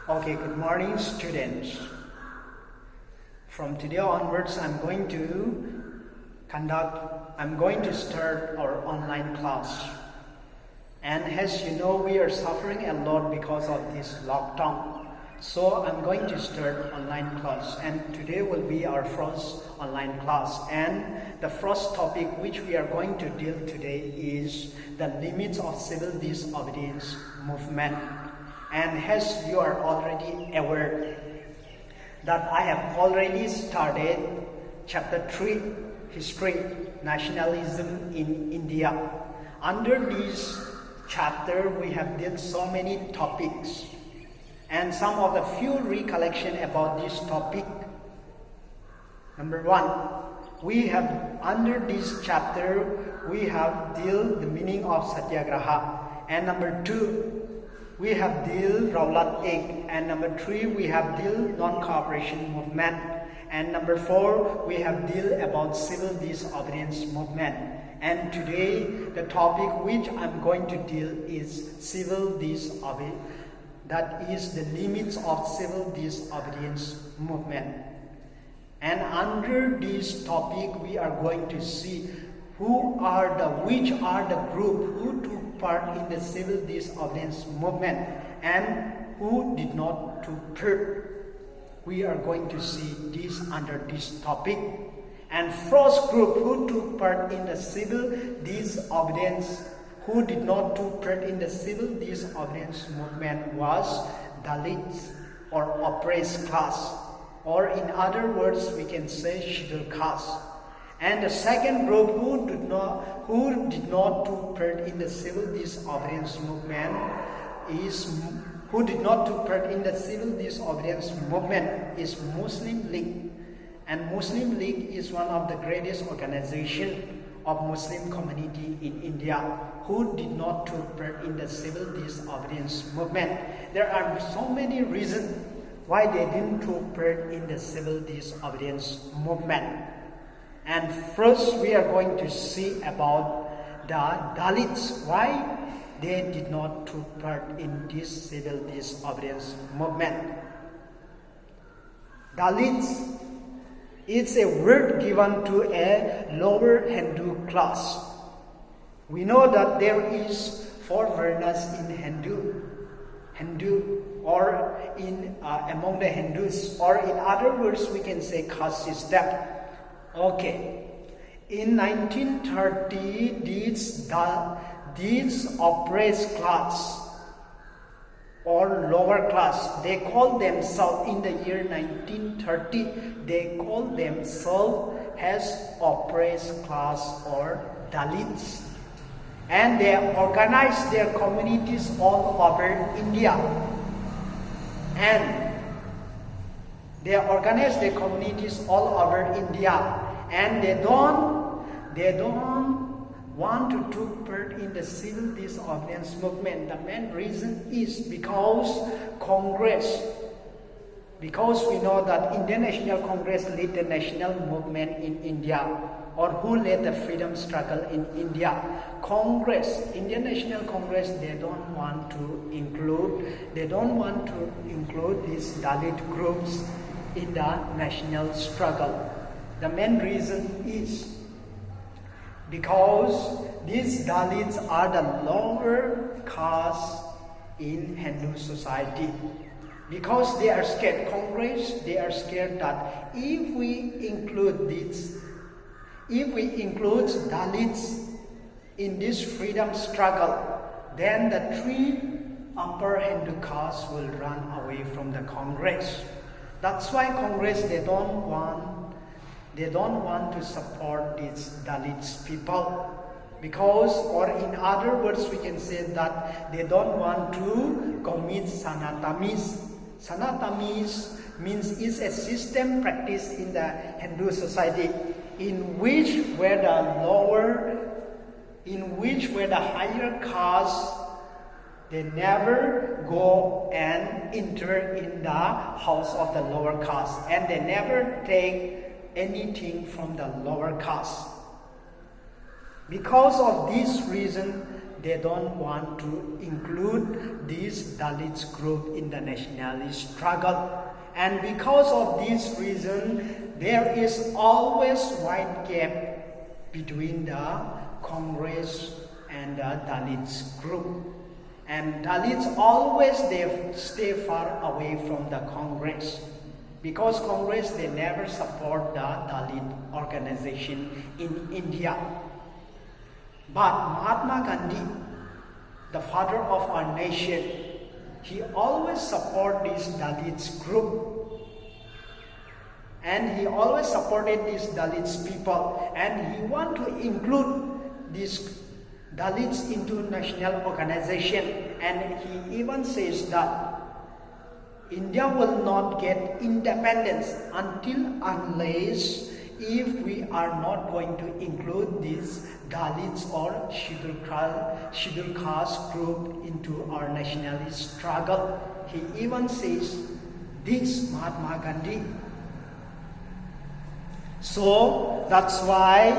Okay, good morning, students. From today onwards, I'm going to start our online class. And as you know, we are suffering a lot because of this lockdown. So I'm going to start online class. And today will be our first online class. And the first topic which we are going to deal today is the limits of civil disobedience movement. And as you are already aware that I have already started Chapter-3, History, Nationalism in India. Under this chapter, we have done so many topics. And some of the few recollection about this topic. Number one, under this chapter, we have dealt the meaning of Satyagraha. And number two, we have dealt Rowlatt Act, and number three, we have dealt non-cooperation movement, and number four, we have dealt about civil disobedience movement. And today, the topic which I'm going to deal is civil disobedience. That is the limits of civil disobedience movement. And under this topic, we are going to see which are the group who took part in the civil disobedience movement and who did not take part. We are going to see this under this topic. And first group who took part in the civil disobedience, who did not take part in the civil disobedience movement was Dalits or oppressed class, or in other words we can say scheduled caste. And the second group who did not take part in the civil disobedience movement is Muslim League. And Muslim League is one of the greatest organizations of Muslim community in India who did not take part in the civil disobedience movement. There are so many reasons why they didn't take part in the civil disobedience movement. And first we are going to see about the Dalits, why they did not take part in this civil disobedience movement. Dalits is a word given to a lower Hindu class. We know that there is four varnas in Hindu or in among the Hindus, or in other words we can say caste system. Okay, in 1930, these oppressed class or lower class, they called themselves in the year 1930, they called themselves as oppressed class or Dalits. And they organized their communities all over India. And they organize their communities all over India, and they don't want to take part in the civil disobedience movement. The main reason is because we know that Indian National Congress led the national movement in India, or who led the freedom struggle in India. Indian National Congress, they don't want to include these Dalit groups in the national struggle. The main reason is because these Dalits are the lower caste in Hindu society. Because they are scared, they are scared that if we include Dalits in this freedom struggle, then the three upper Hindu castes will run away from the Congress. That's why Congress, they don't want to support these Dalits people, because, or in other words we can say that they don't want to commit sanatamis. Sanatamis means is a system practiced in the Hindu society in which where the higher caste, they never go and enter in the house of the lower caste, and they never take anything from the lower caste. Because of this reason, they don't want to include this Dalits group in the nationalist struggle. And because of this reason, there is always wide gap between the Congress and the Dalits group. And Dalits always they stay far away from the Congress. Because Congress, they never support the Dalit organization in India. But Mahatma Gandhi, the father of our nation, he always support this Dalits group. And he always supported these Dalits people. And he want to include these Dalits into national organization. And he even says that India will not get independence unless if we are not going to include these Dalits or scheduled caste group into our nationalist struggle. He even says this, Mahatma Gandhi. So that's why